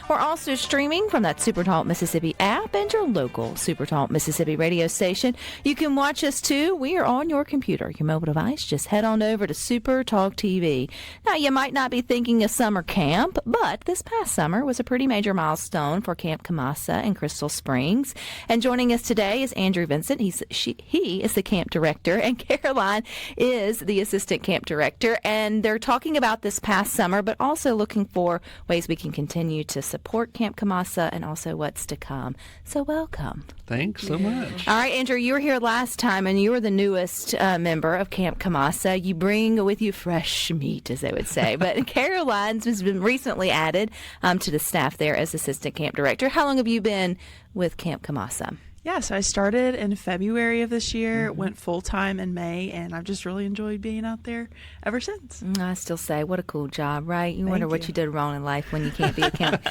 We're also streaming from that SuperTalk Mississippi app and your local SuperTalk Mississippi radio station. You can watch us too. We are on your computer, your mobile device. Just head on over to SuperTalk TV. Now, you might not be thinking of summer camp, but this past summer was a pretty major milestone for Camp Kamassa in Crystal Springs. And joining us today is Andrew Vincent. He is the camp director, and Caroline is the assistant camp director. And they're talking about this past summer, but also looking for ways we can continue to support Camp Kamassa and also what's to come. So welcome. Thanks so much. All right, Andrew, you were here last time, and you were the newest member of Camp Kamassa. You bring with you fresh meat, as they would say. But Caroline's has been recently added to the staff there as assistant camp director. How long have you been with Camp Kamassa? Yeah, so I started in February of this year, went full-time in May, and I've just really enjoyed being out there ever since. I still say, what a cool job, right? You wonder what you did wrong in life when you can't be a camp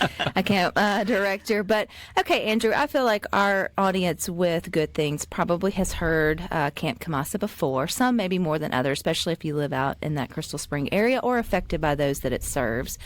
director. But, okay, Andrew, I feel like our audience with Good Things probably has heard Camp Kamassa before, some maybe more than others, especially if you live out in that Crystal Spring area or affected by those that it serves.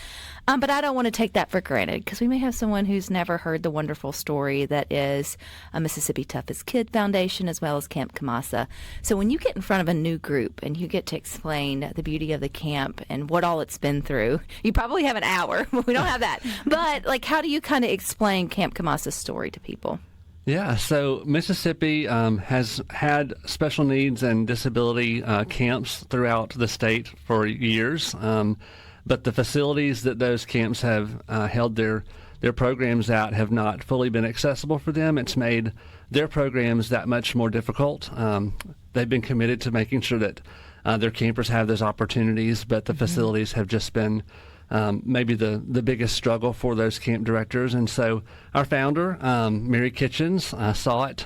But I don't want to take that for granted because we may have someone who's never heard the wonderful story that is Mississippi Toughest Kid Foundation as well as Camp Kamassa. So when you get in front of a new group and you get to explain the beauty of the camp and what all it's been through, you probably have an hour. We don't have that. But like, how do you kind of explain Camp Kamassa's story to people? Yeah, so Mississippi has had special needs and disability camps throughout the state for years. But the facilities that those camps have held their programs at have not fully been accessible for them. It's made their programs that much more difficult. They've been committed to making sure that their campers have those opportunities, but the facilities have just been maybe the biggest struggle for those camp directors. And so our founder, Mary Kitchens, saw it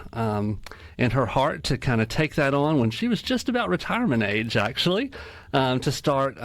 in her heart to kind of take that on when she was just about retirement age, actually, to start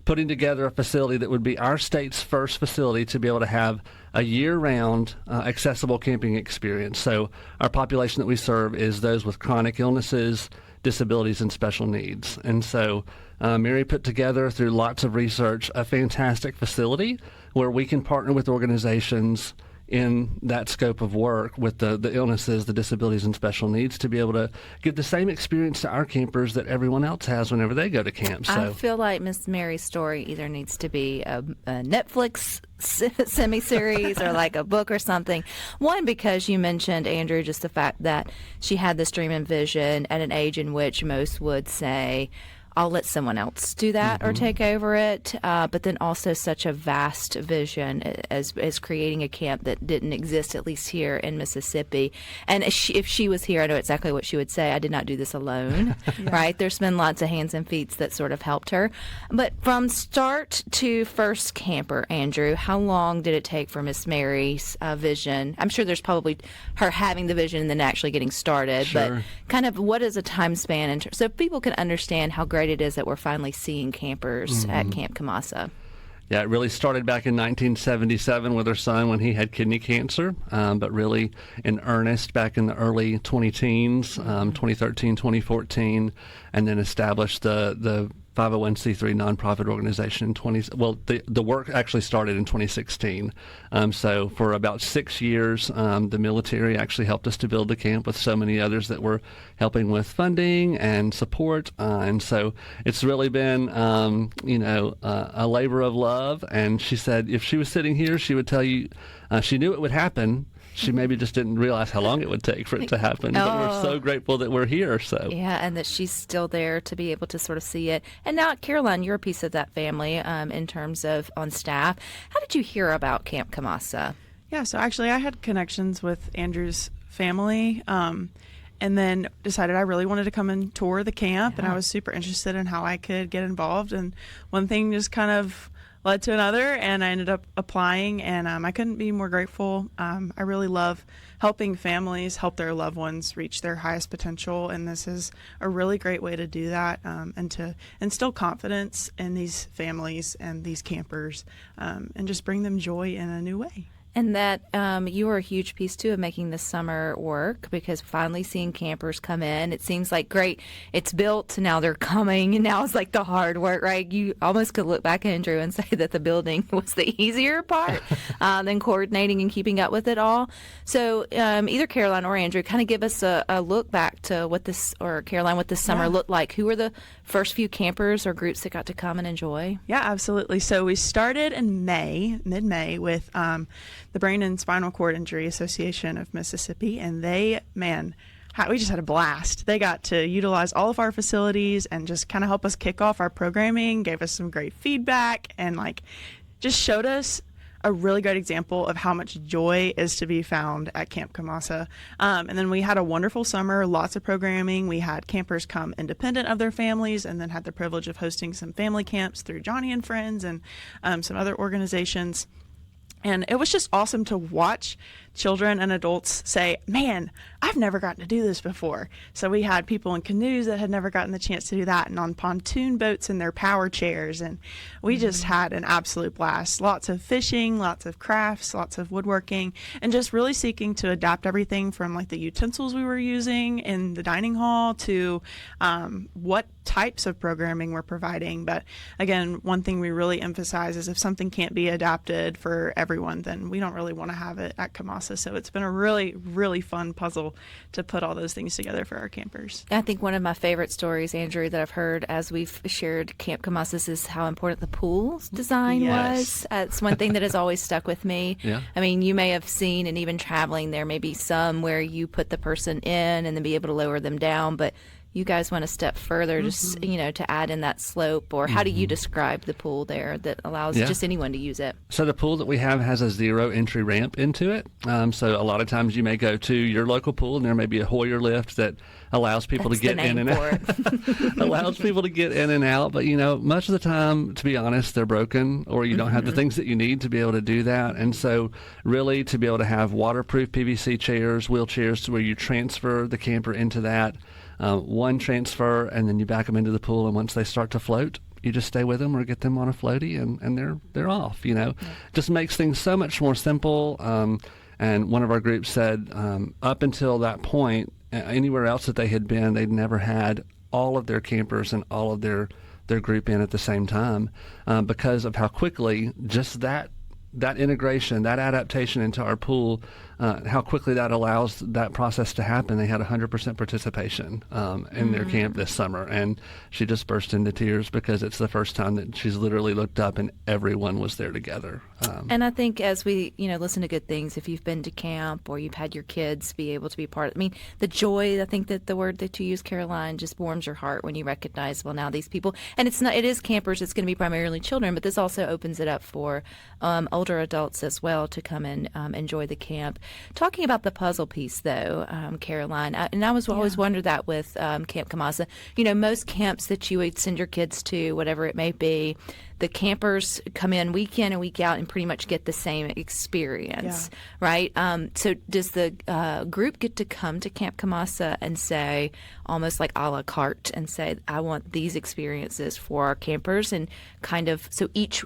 putting together a facility that would be our state's first facility to be able to have a year-round accessible camping experience. So our population that we serve is those with chronic illnesses, disabilities, and special needs. And so Mary put together, through lots of research, a fantastic facility where we can partner with organizations in that scope of work with the illnesses, the disabilities, and special needs to be able to give the same experience to our campers that everyone else has whenever they go to camp. So I feel like Miss Mary's story either needs to be a Netflix semi-series or like a book or something. One, because you mentioned, Andrew, just the fact that she had this dream and vision at an age in which most would say, I'll let someone else do that or take over it. But then also such a vast vision as creating a camp that didn't exist, at least here in Mississippi. And if she was here, I know exactly what she would say. I did not do this alone, right? There's been lots of hands and feet that sort of helped her. But from start to first camper, Andrew, how long did it take for Miss Mary's vision? I'm sure there's probably her having the vision and then actually getting started. Sure. But kind of what is a time span? So people can understand how great it is that we're finally seeing campers at Camp Kamassa. Yeah, it really started back in 1977 with her son when he had kidney cancer, but really in earnest back in the early 20-teens, 2013, 2014, and then established the 501c3 nonprofit organization in the work actually started in 2016. So for about 6 years, the military actually helped us to build the camp with so many others that were helping with funding and support. And so it's really been, a labor of love. And she said if she was sitting here, she would tell you she knew it would happen. She maybe just didn't realize how long it would take for it to happen. But we're so grateful that we're here. So yeah, and that she's still there to be able to sort of see it. And now, Caroline, you're a piece of that family in terms of on staff. How did you hear about Camp Kamassa? Yeah, so actually I had connections with Andrew's family and then decided I really wanted to come and tour the camp, and I was super interested in how I could get involved. And one thing just kind of led to another, and I ended up applying, and I couldn't be more grateful. I really love helping families help their loved ones reach their highest potential, and this is a really great way to do that, and to instill confidence in these families and these campers, and just bring them joy in a new way. And that you were a huge piece, too, of making this summer work, because finally seeing campers come in, it seems like, great, it's built, now they're coming, and now it's like the hard work, right? You almost could look back, Andrew, and say that the building was the easier part than coordinating and keeping up with it all. So either Caroline or Andrew, kind of give us a look back to what this, or Caroline, what this summer looked like. Who were the first few campers or groups that got to come and enjoy? Yeah, absolutely. So we started in mid-May, with the Brain and Spinal Cord Injury Association of Mississippi, and we just had a blast. They got to utilize all of our facilities and just kind of help us kick off our programming, gave us some great feedback, and just showed us a really great example of how much joy is to be found at Camp Kamassa. And then we had a wonderful summer, lots of programming. We had campers come independent of their families, and then had the privilege of hosting some family camps through Johnny and Friends and some other organizations. And it was just awesome to watch children and adults say, man, I've never gotten to do this before. So we had people in canoes that had never gotten the chance to do that, and on pontoon boats in their power chairs. And we just had an absolute blast. Lots of fishing, lots of crafts, lots of woodworking, and just really seeking to adapt everything from the utensils we were using in the dining hall to what types of programming we're providing. But again, one thing we really emphasize is if something can't be adapted for everyone, then we don't really want to have it at Kamassa. So it's been a really, really fun puzzle to put all those things together for our campers. I think one of my favorite stories, Andrew, that I've heard as we've shared Camp Kamassa is how important the pool's design was. It's one thing that has always stuck with me. Yeah. I mean, you may have seen, and even traveling, there may be some where you put the person in and then be able to lower them down, but you guys went a step further, just to add in that slope. Or how do you describe the pool there that allows just anyone to use it? So the pool that we have has a 0 entry ramp into it. So a lot of times you may go to your local pool, and there may be a Hoyer lift that allows people to get in and out. Allows people to get in and out. But much of the time, to be honest, they're broken, or you don't have the things that you need to be able to do that. And so really, to be able to have waterproof PVC chairs, wheelchairs, to where you transfer the camper into that. One transfer, and then you back them into the pool, and once they start to float, you just stay with them or get them on a floaty, and they're off. Just makes things so much more simple. And one of our groups said up until that point, anywhere else that they had been, they'd never had all of their campers and all of their group in at the same time, because of how quickly just that integration, that adaptation into our pool, how quickly that allows that process to happen. They had 100% participation in their camp this summer, and she just burst into tears because it's the first time that she's literally looked up and everyone was there together. And I think as we, listen to good things, if you've been to camp or you've had your kids be able to be part of it, the joy, I think that the word that you use, Caroline, just warms your heart when you recognize, well, now these people, and it is campers, it's going to be primarily children, but this also opens it up for older adults as well to come and enjoy the camp. Talking about the puzzle piece, though, Caroline, and I was always wondered that with Camp Kamassa. Most camps that you would send your kids to, whatever it may be, the campers come in week in and week out and pretty much get the same experience, right? So does the group get to come to Camp Kamassa and say, almost like a la carte, and say, I want these experiences for our campers, and kind of, so each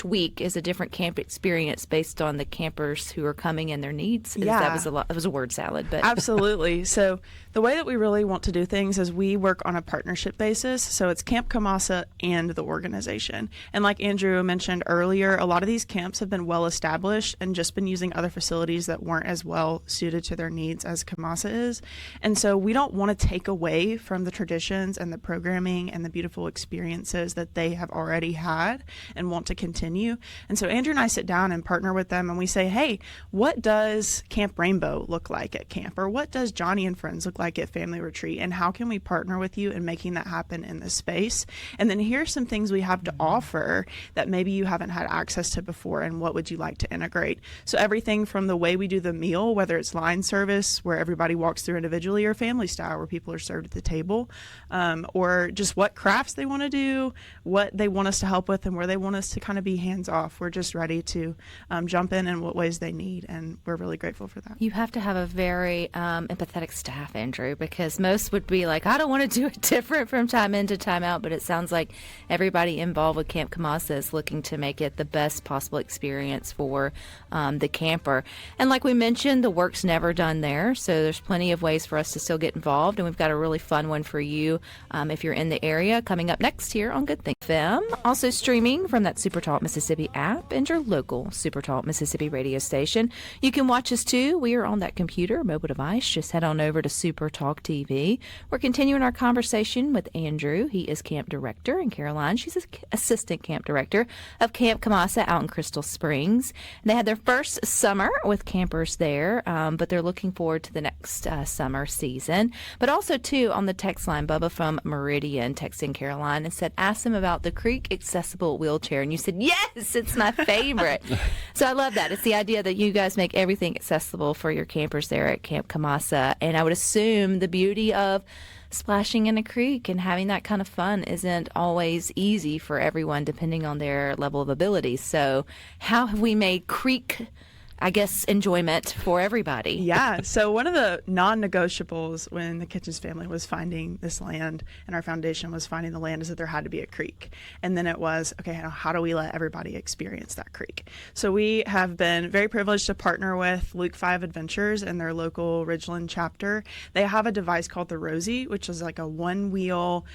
week is a different camp experience based on the campers who are coming and their needs? That was a word salad, but Absolutely. So the way that we really want to do things is we work on a partnership basis. So it's Camp Kamassa and the organization. And like Andrew mentioned earlier, a lot of these camps have been well established and just been using other facilities that weren't as well suited to their needs as Kamassa is. And so we don't want to take away from the traditions and the programming and the beautiful experiences that they have already had and want to continue. And so Andrew and I sit down and partner with them, and we say, hey, what does Camp Rainbow look like at camp? Or what does Johnny and Friends look like at Family Retreat? And how can we partner with you in making that happen in this space? And then here's some things we have to offer that maybe you haven't had access to before, and what would you like to integrate? So everything from the way we do the meal, whether it's line service where everybody walks through individually, or family style where people are served at the table, or just what crafts they want to do, what they want us to help with, and where they want us to kind of be hands off. We're just ready to jump in what ways they need, and we're really grateful for that. You have to have a very empathetic staff, Andrew, because most would be like, I don't want to do it different from time in to time out, but it sounds like every everybody involved with Camp Kamassa is looking to make it the best possible experience for the camper. And like we mentioned, the work's never done there, so there's plenty of ways for us to still get involved, and we've got a really fun one for you if you're in the area coming up next here on Good Things FM. Also streaming from that SuperTalk Mississippi app and your local SuperTalk Mississippi radio station. You can watch us too. We are on that computer, mobile device. Just head on over to SuperTalk TV. We're continuing our conversation with Andrew. He is camp director, and Caroline, she's assistant camp director of Camp Kamassa out in Crystal Springs. They had their first summer with campers there, but they're looking forward to the next summer season. But also too, on the text line, Bubba from Meridian texting Caroline and said, ask them about the creek accessible wheelchair. And you said, yes, it's my favorite. So I love that. It's the idea that you guys make everything accessible for your campers there at Camp Kamassa. And I would assume the beauty of splashing in a creek and having that kind of fun isn't always easy for everyone depending on their level of ability. So how have we made creek, I guess, enjoyment for everybody? Yeah. So one of the non-negotiables when the Kitchens family was finding this land and our foundation was finding the land is that there had to be a creek. And then it was, okay, how do we let everybody experience that creek? So we have been very privileged to partner with Luke 5 Adventures and their local Ridgeland chapter. They have a device called the Rosie, which is like a one-wheel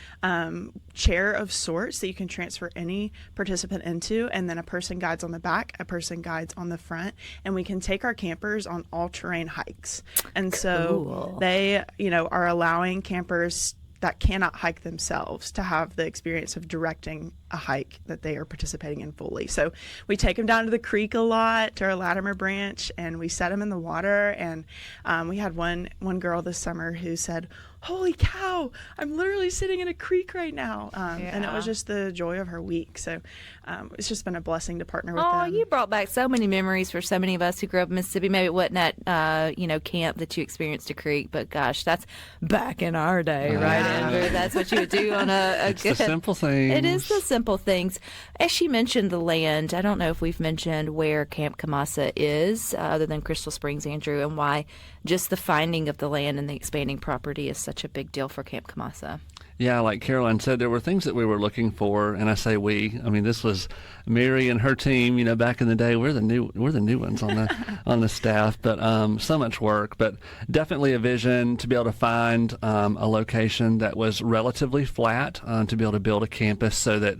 chair of sorts that you can transfer any participant into, and then a person guides on the back, a person guides on the front, and we can take our campers on all-terrain hikes. And so they, are allowing campers that cannot hike themselves to have the experience of directing a hike that they are participating in fully. So we take them down to the creek a lot, to our Latimer branch, and we set them in the water. And we had one girl this summer who said, holy cow, I'm literally sitting in a creek right now. And it was just the joy of her week. So it's just been a blessing to partner with them. Oh, you brought back so many memories for so many of us who grew up in Mississippi. Maybe it wasn't at, camp that you experienced a creek, but gosh, that's back in our day, right, Andrew? That's what you would do on a it's the simple things. It is the simple things. As she mentioned the land, I don't know if we've mentioned where Camp Kamassa is, other than Crystal Springs, Andrew, and why just the finding of the land and the expanding property is such a big deal for Camp Kamassa. Yeah, like Caroline said, there were things that we were looking for, and I say we. I mean, this was Mary and her team. Back in the day, we're the new ones on the on the staff. But so much work, but definitely a vision to be able to find a location that was relatively flat, to be able to build a campus so that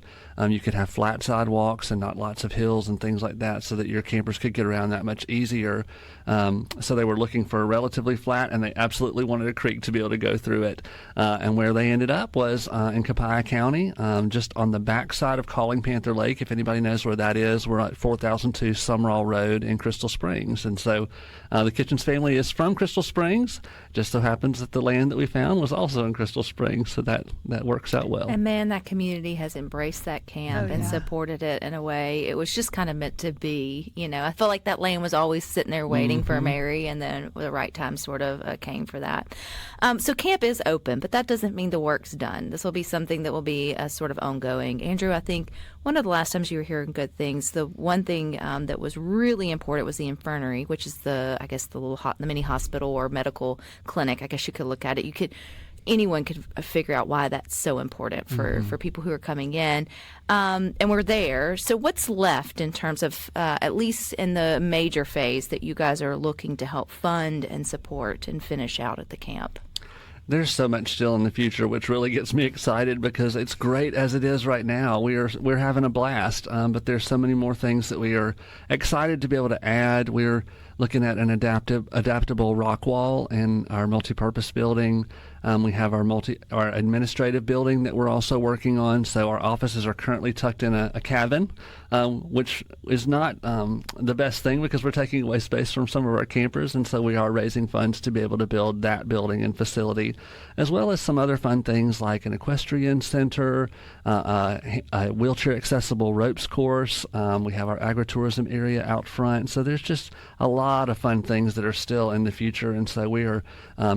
you could have flat sidewalks and not lots of hills and things like that, so that your campers could get around that much easier. So they were looking for a relatively flat, and they absolutely wanted a creek to be able to go through it. And where they ended up was in Copiah County, just on the backside of Calling Panther Lake. If anybody knows where that is, we're at 4002 Sumrall Road in Crystal Springs. And so the Kitchens family is from Crystal Springs. Just so happens that the land that we found was also in Crystal Springs, so that works out well. And man, that community has embraced that camp and supported it in a way. It was just kind of meant to be. I feel like that land was always sitting there waiting for Mary, and then the right time sort of came for that. So camp is open, but that doesn't mean the work's done. This will be something that will be sort of ongoing. Andrew, I think one of the last times you were hearing good things, the one thing that was really important was the infirmary, which is the mini hospital or medical clinic. I guess you could look at it. Anyone could figure out why that's so important for people who are coming in. And we're there. So what's left in terms of, at least in the major phase, that you guys are looking to help fund and support and finish out at the camp? There's so much still in the future, which really gets me excited because it's great as it is right now. We're having a blast, but there's so many more things that we are excited to be able to add. We're looking at an adaptable rock wall in our multipurpose building. We have our administrative building that we're also working on. So our offices are currently tucked in a cabin, which is not the best thing because we're taking away space from some of our campers. And so we are raising funds to be able to build that building and facility, as well as some other fun things like an equestrian center, a wheelchair accessible ropes course. We have our agritourism area out front. So there's just a lot of fun things that are still in the future. And so we are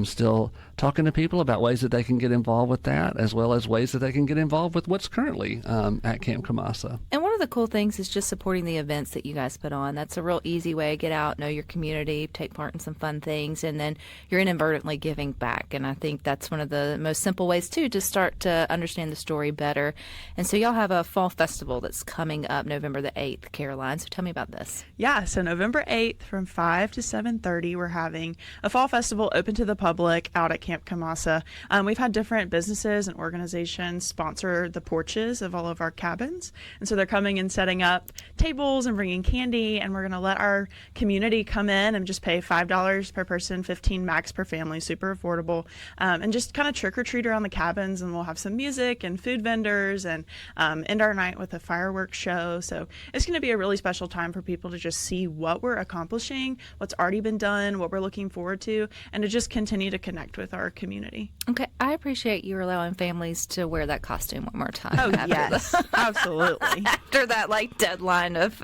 still talking to people about ways that they can get involved with that, as well as ways that they can get involved with what's currently at Camp Kamassa. And one of the cool things is just supporting the events that you guys put on. That's a real easy way to get out, know your community, take part in some fun things, and then you're inadvertently giving back. And I think that's one of the most simple ways, too, to start to understand the story better. And so y'all have a fall festival that's coming up November the 8th, Caroline. So tell me about this. Yeah, so November 8th from 5 to 7:30, we're having a fall festival open to the public out at Camp Kamassa. We've had different businesses and organizations sponsor the porches of all of our cabins. And so they're coming and setting up tables and bringing candy, and we're going to let our community come in and just pay $5 per person, $15 max per family, super affordable, and just kind of trick or treat around the cabins. And we'll have some music and food vendors and end our night with a fireworks show. So it's going to be a really special time for people to just see what we're accomplishing, what's already been done, what we're looking forward to, and to just continue to connect with our community. Okay, I appreciate you allowing families to wear that costume one more time. Oh, yes, absolutely. After that, like, deadline of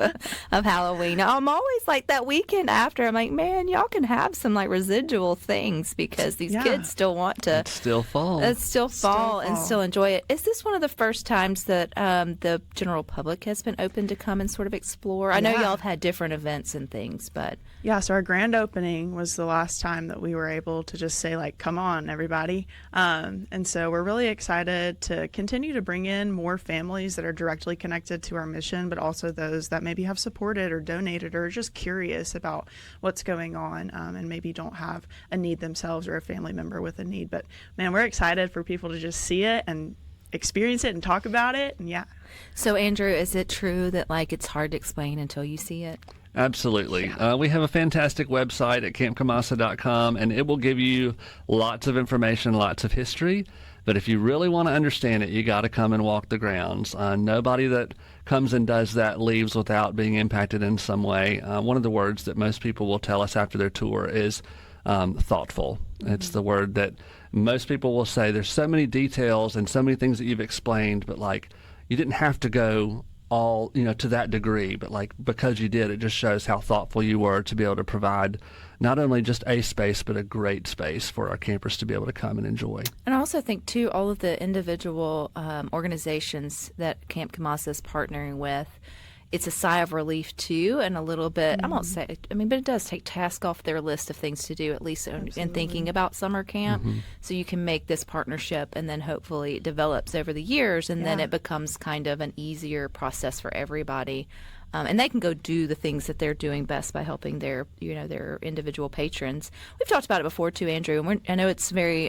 Halloween. I'm always like that weekend after. I'm like, man, y'all can have some, like, residual things because these kids still want to. It's still fall. It's still fall and still enjoy it. Is this one of the first times that the general public has been open to come and sort of explore? I know y'all have had different events and things, but. Yeah, so our grand opening was the last time that we were able to just say, like, come on, everybody. And so we're really excited to continue to bring in more families that are directly connected to our mission, but also those that maybe have supported or donated or are just curious about what's going on and maybe don't have a need themselves or a family member with a need. But, man, we're excited for people to just see it and experience it and talk about it. And, yeah. So, Andrew, is it true that, like, it's hard to explain until you see it? Absolutely. We have a fantastic website at campkamassa.com, and it will give you lots of information, lots of history. But if you really want to understand it, you got to come and walk the grounds. Nobody that comes and does that leaves without being impacted in some way. One of the words that most people will tell us after their tour is thoughtful. It's the word that most people will say. There's so many details and so many things that you've explained, but, like, you didn't have to go all, to that degree, but, like, because you did, it just shows how thoughtful you were to be able to provide not only just a space, but a great space for our campers to be able to come and enjoy. And I also think, too, all of the individual organizations that Camp Kamassa is partnering with, it's a sigh of relief, too, and a little bit, I won't say, but it does take task off their list of things to do, at least in thinking about summer camp. So you can make this partnership, and then hopefully it develops over the years, and then it becomes kind of an easier process for everybody. And they can go do the things that they're doing best by helping their individual patrons. We've talked about it before too, Andrew, and I know it's very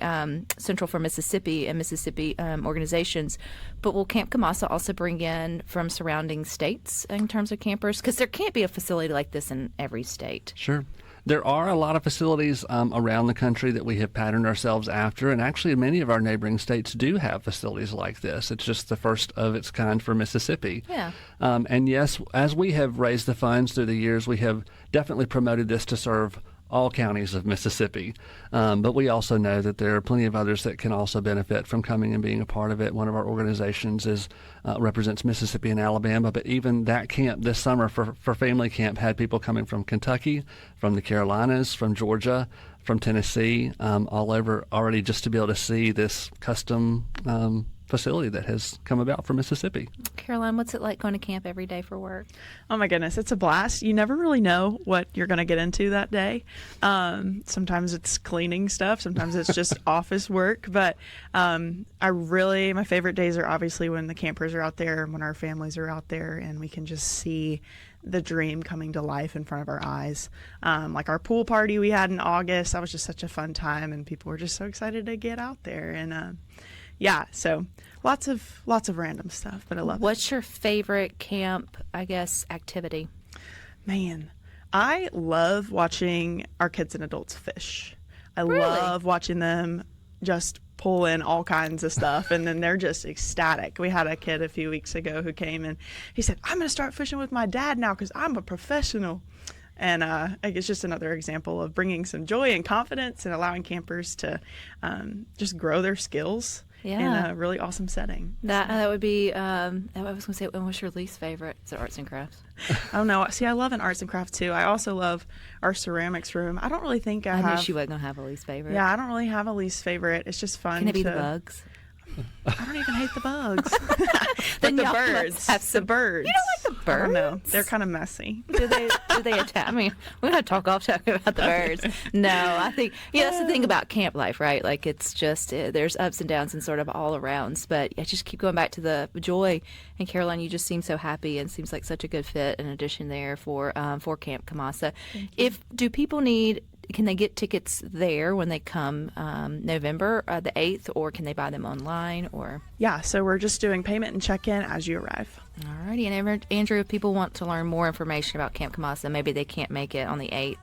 central for Mississippi and Mississippi organizations. But will Camp Kamassa also bring in from surrounding states in terms of campers? Because there can't be a facility like this in every state. Sure. There are a lot of facilities around the country that we have patterned ourselves after, and actually many of our neighboring states do have facilities like this. It's just the first of its kind for Mississippi. Yeah. And yes, as we have raised the funds through the years, we have definitely promoted this to serve all counties of Mississippi. But we also know that there are plenty of others that can also benefit from coming and being a part of it. One of our organizations represents Mississippi and Alabama, but even that camp this summer for family camp had people coming from Kentucky, from the Carolinas, from Georgia, from Tennessee, all over already, just to be able to see this custom facility that has come about for Mississippi. Caroline, what's it like going to camp every day for work? Oh my goodness, it's a blast. You never really know what you're going to get into that day. Sometimes it's cleaning stuff, sometimes it's just office work, but my favorite days are obviously when the campers are out there, when our families are out there, and we can just see the dream coming to life in front of our eyes. Like our pool party we had in August, that was just such a fun time, and people were just so excited to get out there. And so lots of random stuff, but I love it. What's your favorite camp, activity? Man, I love watching our kids and adults fish. I Really? love watching them just pull in all kinds of stuff, and then they're just ecstatic. We had a kid a few weeks ago who came and he said, I'm going to start fishing with my dad now because I'm a professional. And it's just another example of bringing some joy and confidence and allowing campers to just grow their skills in a really awesome setting. That would be, I was going to say, what's your least favorite? Is it arts and crafts? Oh, no. See, I love an arts and crafts, too. I also love our ceramics room. I don't really think I knew have. she wasn't going to have a least favorite. Yeah, I don't really have a least favorite. It's just fun. Can it be the bugs? I don't even hate the bugs. Then but the y'all birds. must have The birds. You don't like the I don't know. birds? They're kind of messy. Do they attack? I mean, we're gonna talking about the birds. No, I think that's the thing about camp life, right? Like it's just there's ups and downs and sort of all arounds. But I just keep going back to the joy. And Caroline, you just seem so happy and seems like such a good fit and addition there for Camp Kamassa. Do people need? Can they get tickets there when they come November the 8th, or can they buy them online? Or Yeah, so we're just doing payment and check-in as you arrive. Alrighty, and Andrew, if people want to learn more information about Camp Kamassa, maybe they can't make it on the 8th,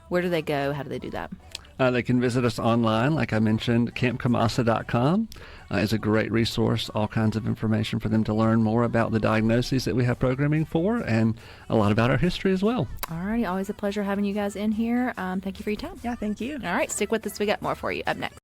where do they go? How do they do that? They can visit us online, like I mentioned. CampKamassa.com is a great resource, all kinds of information for them to learn more about the diagnoses that we have programming for, and a lot about our history as well. Alrighty, always a pleasure having you guys in here. Thank you for your time. Yeah, thank you. All right, stick with us. We got more for you up next.